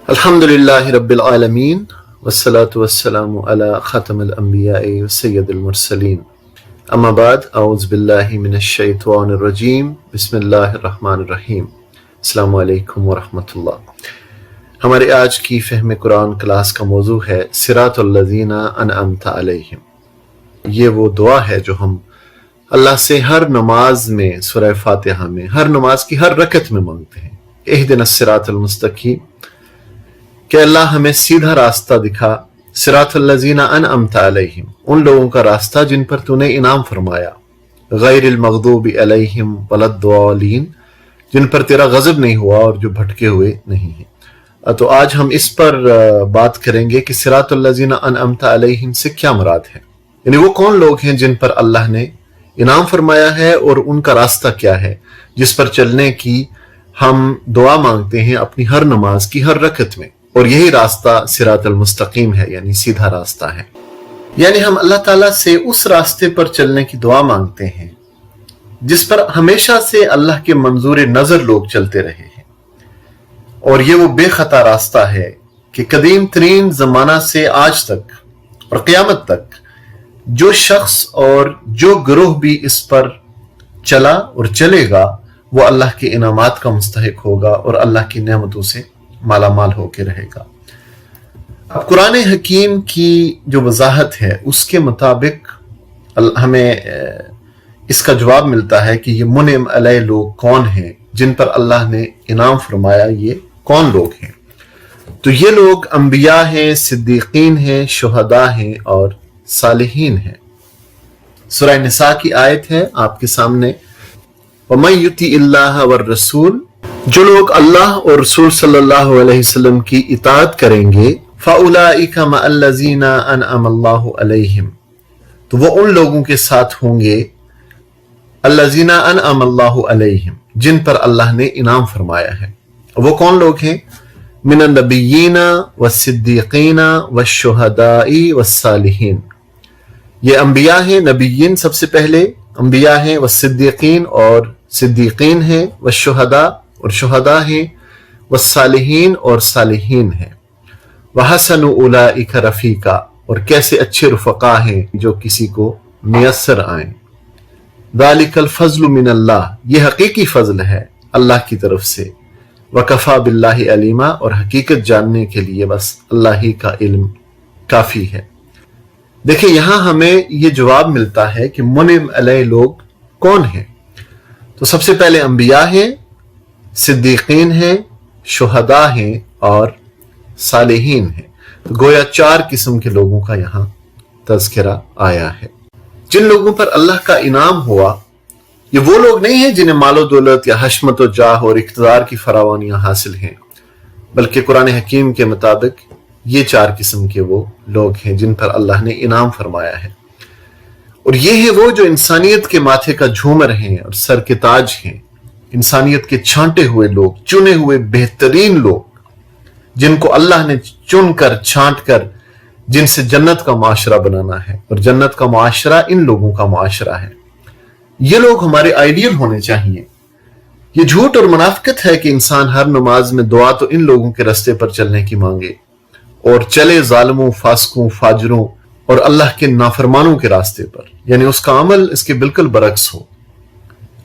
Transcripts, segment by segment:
الحمدللہ رب العالمین والصلاة والسلام علی خاتم الانبیاء وسید المرسلین اما بعد اعوذ باللہ من الشیطان الرجیم بسم اللہ الرحمن الرحیم۔ السلام علیکم ورحمۃ اللہ۔ ہمارے آج کی فہم قرآن کلاس کا موضوع ہے صراط الذین انعمت علیہم۔ یہ وہ دعا ہے جو ہم اللہ سے ہر نماز میں، سورہ فاتحہ میں، ہر نماز کی ہر رکعت میں مانگتے ہیں۔ اہدنا الصراط المستقیم، کہ اللہ ہمیں سیدھا راستہ دکھا۔ صراط الذین انعمت علیہم، ان لوگوں کا راستہ جن پر تو نے انعام فرمایا۔ غیر المغضوب علیہم ولا الضالین، جن پر تیرا غضب نہیں ہوا اور جو بھٹکے ہوئے نہیں ہیں۔ تو آج ہم اس پر بات کریں گے کہ صراط الذین انعمت علیہم سے کیا مراد ہے، یعنی وہ کون لوگ ہیں جن پر اللہ نے انعام فرمایا ہے اور ان کا راستہ کیا ہے جس پر چلنے کی ہم دعا مانگتے ہیں اپنی ہر نماز کی ہر رکعت میں، اور یہی راستہ صراط المستقیم ہے، یعنی سیدھا راستہ ہے۔ یعنی ہم اللہ تعالیٰ سے اس راستے پر چلنے کی دعا مانگتے ہیں جس پر ہمیشہ سے اللہ کے منظور نظر لوگ چلتے رہے ہیں، اور یہ وہ بے خطا راستہ ہے کہ قدیم ترین زمانہ سے آج تک اور قیامت تک جو شخص اور جو گروہ بھی اس پر چلا اور چلے گا وہ اللہ کے انعامات کا مستحق ہوگا اور اللہ کی نعمتوں سے مالا مال ہو کے رہے گا۔ اب قرآن حکیم کی جو وضاحت ہے اس کے مطابق ہمیں اس کا جواب ملتا ہے کہ یہ منعم علیہ لوگ کون ہیں، جن پر اللہ نے انعام فرمایا، یہ کون لوگ ہیں؟ تو یہ لوگ انبیاء ہیں، صدیقین ہیں، شہداء ہیں اور صالحین ہیں۔ سورہ نساء کی آیت ہے آپ کے سامنے، وَمَن يُطِعِ اللَّهَ وَالرَّسُولَ، جو لوگ اللہ اور رسول صلی اللہ علیہ وسلم کی اطاعت کریں گے، فَأُولَئِكَ مَعَ الَّذِينَ أَنْعَمَ اللَّهُ عَلَيْهِمْ، تو وہ ان لوگوں کے ساتھ ہوں گے الَّذِينَ أَنْعَمَ اللَّهُ عَلَيْهِمْ، جن پر اللہ نے انعام فرمایا ہے۔ وہ کون لوگ ہیں؟ من النبیین والصدیقین والشہداء والصالحین، یہ انبیاء ہیں، نبیین سب سے پہلے انبیاء ہیں، والصدیقین اور صدیقین ہیں، والشہداء اور شہداء ہیں، والصالحین اور صالحین ہیں، وحسن اولئک رفیقا، اور کیسے اچھے رفقا ہیں جو کسی کو میسر آئیں۔ ذالک الفضل من اللہ، یہ حقیقی فضل ہے اللہ کی طرف سے، وکفا باللہ علیما، اور حقیقت جاننے کے لیے بس اللہ ہی کا علم کافی ہے۔ دیکھیں یہاں ہمیں یہ جواب ملتا ہے کہ منعم علیہ لوگ کون ہیں۔ تو سب سے پہلے انبیاء ہیں، صدیقین ہیں، شہداء ہیں اور صالحین ہیں۔ تو گویا 4 قسم کے لوگوں کا یہاں تذکرہ آیا ہے۔ جن لوگوں پر اللہ کا انعام ہوا، یہ وہ لوگ نہیں ہیں جنہیں مال و دولت یا حشمت و جاہ اور اقتدار کی فراوانیاں حاصل ہیں، بلکہ قرآن حکیم کے مطابق یہ 4 قسم کے وہ لوگ ہیں جن پر اللہ نے انعام فرمایا ہے، اور یہ ہیں وہ جو انسانیت کے ماتھے کا جھومر ہیں اور سر کے تاج ہیں، انسانیت کے چھانٹے ہوئے لوگ، چنے ہوئے بہترین لوگ، جن کو اللہ نے چن کر چھانٹ کر جن سے جنت کا معاشرہ بنانا ہے، اور جنت کا معاشرہ ان لوگوں کا معاشرہ ہے۔ یہ لوگ ہمارے آئیڈیل ہونے چاہیے۔ یہ جھوٹ اور منافقت ہے کہ انسان ہر نماز میں دعا تو ان لوگوں کے راستے پر چلنے کی مانگے اور چلے ظالموں، فاسقوں، فاجروں اور اللہ کے نافرمانوں کے راستے پر، یعنی اس کا عمل اس کے بالکل برعکس ہو۔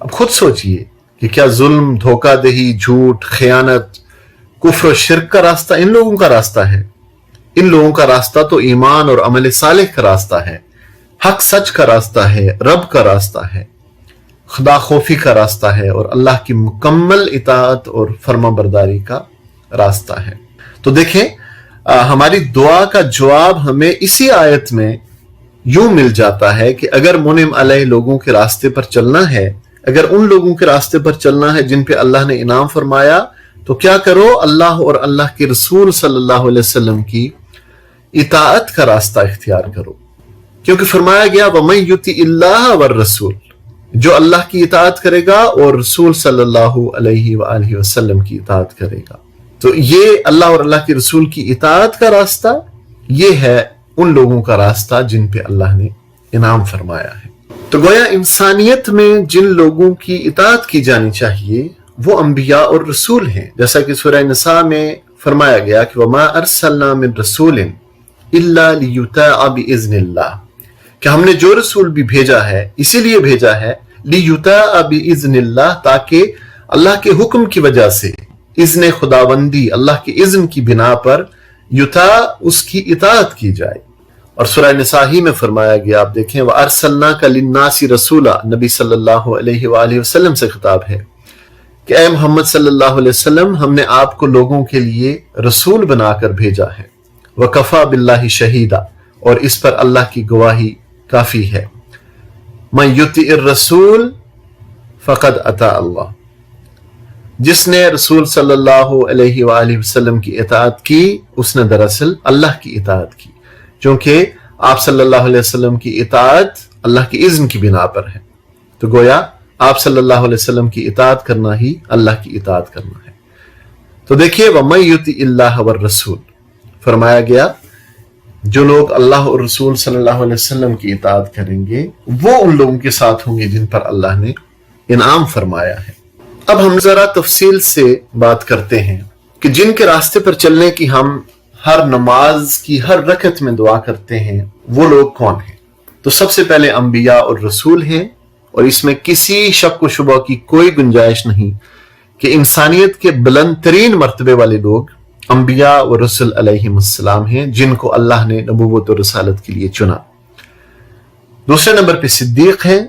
اب خود سوچئے کہ کیا ظلم، دھوکہ دہی، جھوٹ، خیانت، کفر و شرک کا راستہ ان لوگوں کا راستہ ہے؟ ان لوگوں کا راستہ تو ایمان اور عمل صالح کا راستہ ہے، حق سچ کا راستہ ہے، رب کا راستہ ہے، خدا خوفی کا راستہ ہے، اور اللہ کی مکمل اطاعت اور فرما برداری کا راستہ ہے۔ تو دیکھیں ہماری دعا کا جواب ہمیں اسی آیت میں یوں مل جاتا ہے کہ اگر منعم علیہ لوگوں کے راستے پر چلنا ہے، اگر ان لوگوں کے راستے پر چلنا ہے جن پہ اللہ نے انعام فرمایا، تو کیا کرو؟ اللہ اور اللہ کے رسول صلی اللہ علیہ وسلم کی اطاعت کا راستہ اختیار کرو، کیونکہ فرمایا گیا وَمَن يُطِعِ اللَّهَ وَالرَّسُولَ، جو اللہ کی اطاعت کرے گا اور رسول صلی اللہ علیہ وآلہ وسلم کی اطاعت کرے گا۔ تو یہ اللہ اور اللہ کے رسول کی اطاعت کا راستہ، یہ ہے ان لوگوں کا راستہ جن پہ اللہ نے انعام فرمایا ہے۔ تو گویا انسانیت میں جن لوگوں کی اطاعت کی جانی چاہیے وہ انبیاء اور رسول ہیں، جیسا کہ سورہ نساء میں فرمایا گیا کہ وَمَا أَرْسَلْنَا مِن رَسُولٍ إِلَّا لِيُطَاعَ بِإِذْنِ اللَّهِ، کہ ہم نے جو رسول بھی بھیجا ہے اسی لیے بھیجا ہے لِيُطَاعَ بِإِذْنِ اللَّهِ، تاکہ اللہ کے حکم کی وجہ سے، اذن خداوندی، اللہ کے اذن کی بنا پر یطاع اس کی اطاعت کی جائے۔ اور سورہ نساء ہی میں فرمایا گیا، آپ دیکھیں وَأَرْسَلْنَاكَ لِلنَّاسِ رَسُولًا، نبی صلی اللہ علیہ وآلہ وسلم سے خطاب ہے کہ اے محمد صلی اللہ علیہ وسلم، ہم نے آپ کو لوگوں کے لیے رسول بنا کر بھیجا ہے۔ وَكَفَى بِاللَّهِ شَهِيدًا، اور اس پر اللہ کی گواہی کافی ہے۔ مَن يُطِعِ الرَّسُولَ فَقَدْ أَطَاعَ اللَّهَ، جس نے رسول صلی اللہ علیہ وآلہ وسلم کی اطاعت کی اس نے دراصل اللہ کی اطاعت کی، چونکہ آپ صلی اللہ علیہ وسلم کی اطاعت اللہ کی اذن کی بنا پر ہے، تو گویا آپ صلی اللہ علیہ وسلم کی اطاعت کرنا ہی اللہ کی اطاعت کرنا ہے۔ تو دیکھیے وَمَن يُطِعِ اللَّهَ وَالرَّسُولَ، فرمایا گیا جو لوگ اللہ اور رسول صلی اللہ علیہ وسلم کی اطاعت کریں گے وہ ان لوگوں کے ساتھ ہوں گے جن پر اللہ نے انعام فرمایا ہے۔ اب ہم ذرا تفصیل سے بات کرتے ہیں کہ جن کے راستے پر چلنے کی ہم ہر نماز کی ہر رکعت میں دعا کرتے ہیں وہ لوگ کون ہیں؟ تو سب سے پہلے انبیاء اور رسول ہیں، اور اس میں کسی شک و شبہ کی کوئی گنجائش نہیں کہ انسانیت کے بلند ترین مرتبے والے لوگ انبیاء و رسول علیہ السلام ہیں، جن کو اللہ نے نبوت و رسالت کے لیے چنا۔ دوسرے نمبر پہ صدیق ہیں۔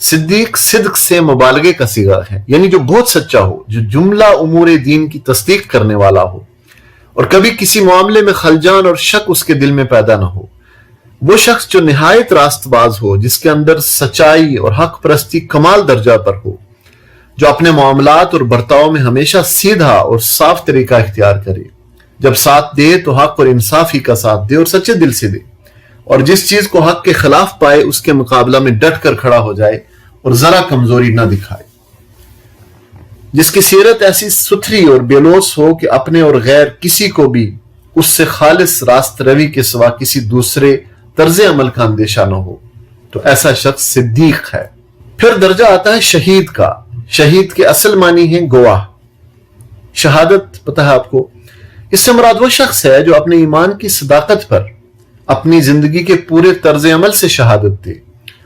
صدیق صدق سے مبالغے کا صیغہ ہے، یعنی جو بہت سچا ہو، جو جملہ امور دین کی تصدیق کرنے والا ہو اور کبھی کسی معاملے میں خلجان اور شک اس کے دل میں پیدا نہ ہو۔ وہ شخص جو نہایت راست باز ہو، جس کے اندر سچائی اور حق پرستی کمال درجہ پر ہو، جو اپنے معاملات اور برتاؤ میں ہمیشہ سیدھا اور صاف طریقہ اختیار کرے، جب ساتھ دے تو حق اور انصاف ہی کا ساتھ دے اور سچے دل سے دے، اور جس چیز کو حق کے خلاف پائے اس کے مقابلہ میں ڈٹ کر کھڑا ہو جائے اور ذرا کمزوری نہ دکھائے، جس کی سیرت ایسی ستھری اور بے لوث ہو کہ اپنے اور غیر کسی کو بھی اس سے خالص راست روی کے سوا کسی دوسرے طرز عمل کا اندیشہ نہ ہو، تو ایسا شخص صدیق ہے۔ پھر درجہ آتا ہے شہید کا۔ شہید کے اصل معنی ہے گواہ، شہادت پتہ ہے آپ کو۔ اس سے مراد وہ شخص ہے جو اپنے ایمان کی صداقت پر اپنی زندگی کے پورے طرز عمل سے شہادت دے،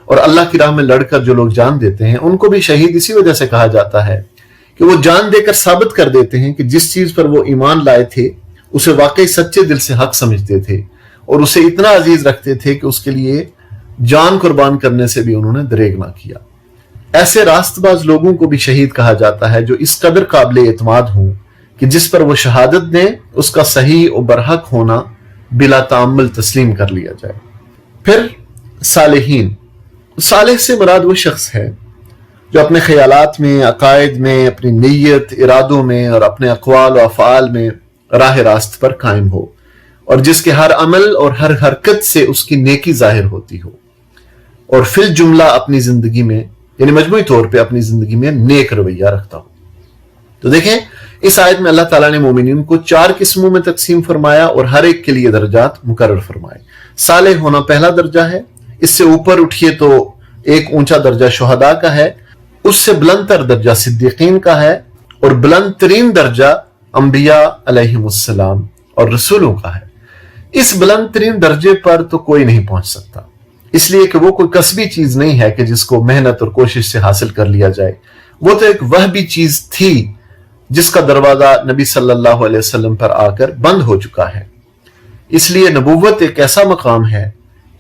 اور اللہ کی راہ میں لڑ کر جو لوگ جان دیتے ہیں ان کو بھی شہید اسی وجہ سے کہا جاتا ہے کہ وہ جان دے کر ثابت کر دیتے ہیں کہ جس چیز پر وہ ایمان لائے تھے اسے واقعی سچے دل سے حق سمجھتے تھے اور اسے اتنا عزیز رکھتے تھے کہ اس کے لیے جان قربان کرنے سے بھی انہوں نے دریغ نہ کیا۔ ایسے راست باز لوگوں کو بھی شہید کہا جاتا ہے جو اس قدر قابل اعتماد ہوں کہ جس پر وہ شہادت دیں اس کا صحیح و برحق ہونا بلا تعمل تسلیم کر لیا جائے۔ پھر صالحین۔ صالح سے مراد وہ شخص ہے جو اپنے خیالات میں، عقائد میں، اپنی نیت، ارادوں میں اور اپنے اقوال و افعال میں راہ راست پر قائم ہو، اور جس کے ہر عمل اور ہر حرکت سے اس کی نیکی ظاہر ہوتی ہو، اور فی الجملہ اپنی زندگی میں یعنی مجموعی طور پہ اپنی زندگی میں نیک رویہ رکھتا ہو۔ تو دیکھیں اس آیت میں اللہ تعالیٰ نے مومنین کو 4 قسموں میں تقسیم فرمایا اور ہر ایک کے لیے درجات مقرر فرمائے۔ صالح ہونا پہلا درجہ ہے، اس سے اوپر اٹھیے تو ایک اونچا درجہ شہداء کا ہے، اس سے بلند تر درجہ صدیقین کا ہے، اور بلند ترین درجہ انبیاء علیہم السلام اور رسولوں کا ہے۔ اس بلند ترین درجے پر تو کوئی نہیں پہنچ سکتا، اس لیے کہ وہ کوئی کسبی چیز نہیں ہے کہ جس کو محنت اور کوشش سے حاصل کر لیا جائے، وہ تو ایک وہبی چیز تھی جس کا دروازہ نبی صلی اللہ علیہ وسلم پر آ کر بند ہو چکا ہے۔ اس لیے نبوت ایک ایسا مقام ہے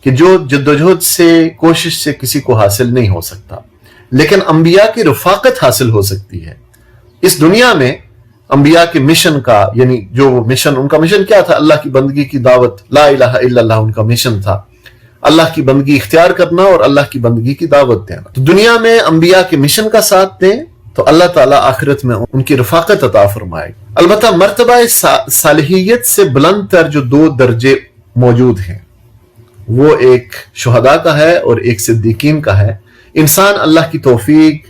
کہ جو جدوجہد سے، کوشش سے کسی کو حاصل نہیں ہو سکتا، لیکن انبیاء کی رفاقت حاصل ہو سکتی ہے۔ اس دنیا میں انبیاء کے مشن کا، یعنی جو وہ مشن، ان کا مشن کیا تھا؟ اللہ کی بندگی کی دعوت، لا الہ الا اللہ ان کا مشن تھا، اللہ کی بندگی اختیار کرنا اور اللہ کی بندگی کی دعوت دینا۔ تو دنیا میں انبیاء کے مشن کا ساتھ دیں تو اللہ تعالیٰ آخرت میں ان کی رفاقت عطا فرمائے۔ البتہ مرتبہ صالحیت سے بلند تر جو 2 درجے موجود ہیں وہ ایک شہداء کا ہے اور ایک صدیقین کا ہے۔ انسان اللہ کی توفیق،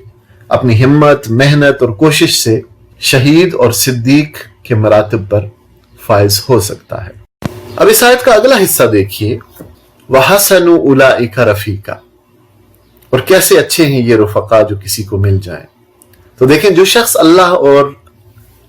اپنی ہمت، محنت اور کوشش سے شہید اور صدیق کے مراتب پر فائز ہو سکتا ہے۔ اب اس آیت کا اگلا حصہ دیکھیے، وَحَسَنُ أُولَئِكَ رَفِيقًا، اور کیسے اچھے ہیں یہ رفقا جو کسی کو مل جائیں۔ تو دیکھیں جو شخص اللہ اور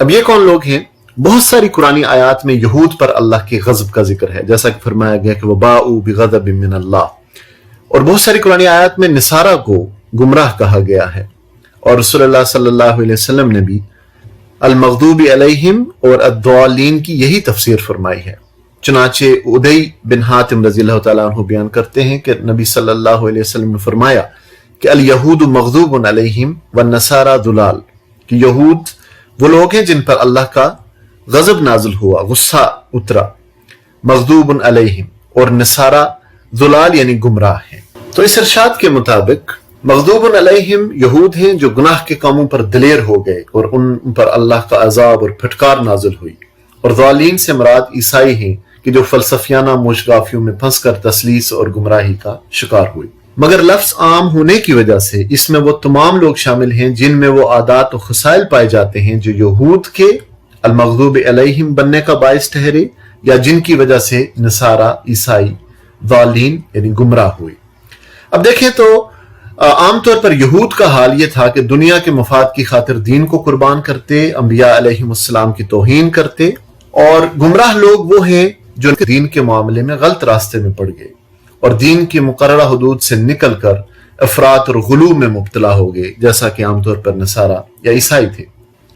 اب یہ کون لوگ ہیں؟ بہت ساری قرآنی آیات میں یہود پر اللہ کے غضب کا ذکر ہے، جیسا کہ فرمایا گیا کہ وَبَاءُوا بِغَضَبٍ مِّنَ اللَّهِ، اور بہت ساری قرآنی آیات میں نصارہ کو گمراہ کہا گیا ہے، اور رسول اللہ صلی اللہ علیہ وسلم نے بھی المغضوب علیہم اور الضالین کی یہی تفسیر فرمائی ہے۔ چنانچہ ادی بن حاتم رضی اللہ تعالیٰ عنہ بیان کرتے ہیں کہ نبی صلی اللہ علیہ وسلم نے فرمایا کہ الیہود مغضوب علیہم والنصارى ضلال، کہ یہود وہ لوگ ہیں جن پر اللہ کا غضب نازل ہوا، غصہ اترا، مغضوب علیہم، اور نصارہ ضلال یعنی گمراہ ہیں۔ تو اس ارشاد کے مطابق مغضوب علیہم یہود ہیں جو گناہ کے کاموں پر دلیر ہو گئے اور ان پر اللہ کا عذاب اور پھٹکار نازل ہوئی، اور ضالین سے مراد عیسائی ہیں کہ جو فلسفیانہ موشگافیوں میں پھنس کر تسلیس اور گمراہی کا شکار ہوئی۔ مگر لفظ عام ہونے کی وجہ سے اس میں وہ تمام لوگ شامل ہیں جن میں وہ عادات و خصائل پائے جاتے ہیں جو یہود کے المغضوب علیہم بننے کا باعث ٹھہرے، یا جن کی وجہ سے نصارہ، عیسائی، ضالین یعنی گمراہ ہوئے۔ اب دیکھیں تو عام طور پر یہود کا حال یہ تھا کہ دنیا کے مفاد کی خاطر دین کو قربان کرتے، انبیاء علیہم السلام کی توہین کرتے، اور گمراہ لوگ وہ ہیں جو دین کے معاملے میں غلط راستے میں پڑ گئے اور دین کی مقررہ حدود سے نکل کر افراط اور غلو میں مبتلا ہو گئے، جیسا کہ عام طور پر نصارہ یا عیسائی تھے،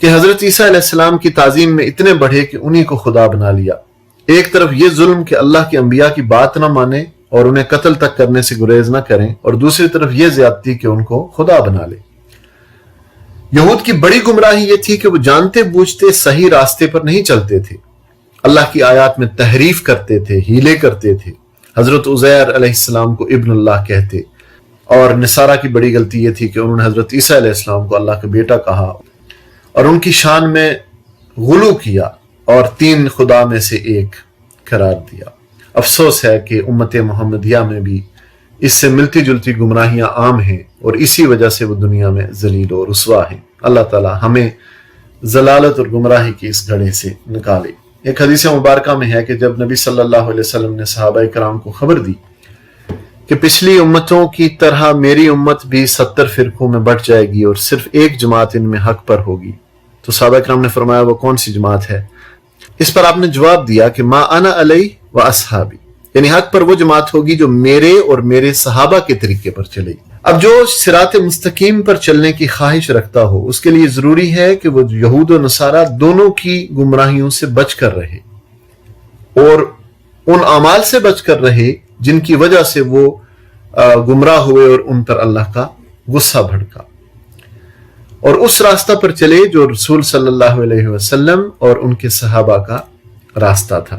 کہ حضرت عیسیٰ علیہ السلام کی تعظیم میں اتنے بڑھے کہ انہی کو خدا بنا لیا۔ ایک طرف یہ ظلم کہ اللہ کے انبیاء کی بات نہ مانے اور انہیں قتل تک کرنے سے گریز نہ کریں، اور دوسری طرف یہ زیادتی کہ ان کو خدا بنا لے۔ یہود کی بڑی گمراہی یہ تھی کہ وہ جانتے بوجھتے صحیح راستے پر نہیں چلتے تھے، اللہ کی آیات میں تحریف کرتے تھے، ہیلے کرتے تھے، حضرت عزیر علیہ السلام کو ابن اللہ کہتے، اور نصارہ کی بڑی غلطی یہ تھی کہ انہوں نے حضرت عیسیٰ علیہ السلام کو اللہ کا بیٹا کہا اور ان کی شان میں غلو کیا اور تین خدا میں سے ایک قرار دیا۔ افسوس ہے کہ امت محمدیہ میں بھی اس سے ملتی جلتی گمراہیاں عام ہیں، اور اسی وجہ سے وہ دنیا میں ذلیل و رسوا ہیں۔ اللہ تعالی ہمیں ضلالت اور گمراہی کی اس گڑھے سے نکالے۔ ایک حدیث مبارکہ میں ہے کہ جب نبی صلی اللہ علیہ وسلم نے صحابہ کرام کو خبر دی کہ پچھلی امتوں کی طرح میری امت بھی 70 فرقوں میں بٹ جائے گی اور صرف ایک جماعت ان میں حق پر ہوگی، تو صحابہ کرام نے فرمایا وہ کون سی جماعت ہے؟ اس پر آپ نے جواب دیا کہ ما انا علیہ و اصحابی، یعنی حق پر وہ جماعت ہوگی جو میرے اور میرے صحابہ کے طریقے پر چلے گی۔ اب جو صراط مستقیم پر چلنے کی خواہش رکھتا ہو اس کے لیے ضروری ہے کہ وہ یہود و نصارہ دونوں کی گمراہیوں سے بچ کر رہے اور ان اعمال سے بچ کر رہے جن کی وجہ سے وہ گمراہ ہوئے اور ان پر اللہ کا غصہ بھڑکا، اور اس راستہ پر چلے جو رسول صلی اللہ علیہ وسلم اور ان کے صحابہ کا راستہ تھا۔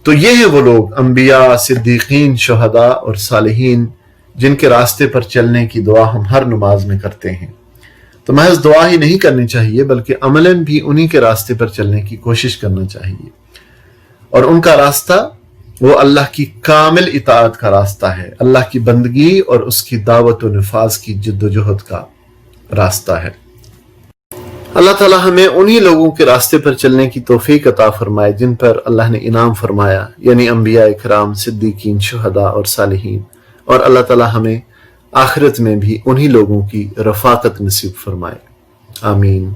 تو یہ ہیں وہ لوگ انبیاء، صدیقین، شہداء اور صالحین جن کے راستے پر چلنے کی دعا ہم ہر نماز میں کرتے ہیں۔ تو محض دعا ہی نہیں کرنی چاہیے بلکہ عملاً بھی انہی کے راستے پر چلنے کی کوشش کرنا چاہیے، اور ان کا راستہ وہ اللہ کی کامل اطاعت کا راستہ ہے، اللہ کی بندگی اور اس کی دعوت و نفاذ کی جد و جہد کا راستہ ہے۔ اللہ تعالیٰ ہمیں انہی لوگوں کے راستے پر چلنے کی توفیق عطا فرمائے جن پر اللہ نے انعام فرمایا، یعنی انبیاء کرام، صدیقین، شہداء اور صالحین، اور اللہ تعالیٰ ہمیں آخرت میں بھی انہی لوگوں کی رفاقت نصیب فرمائے۔ آمین۔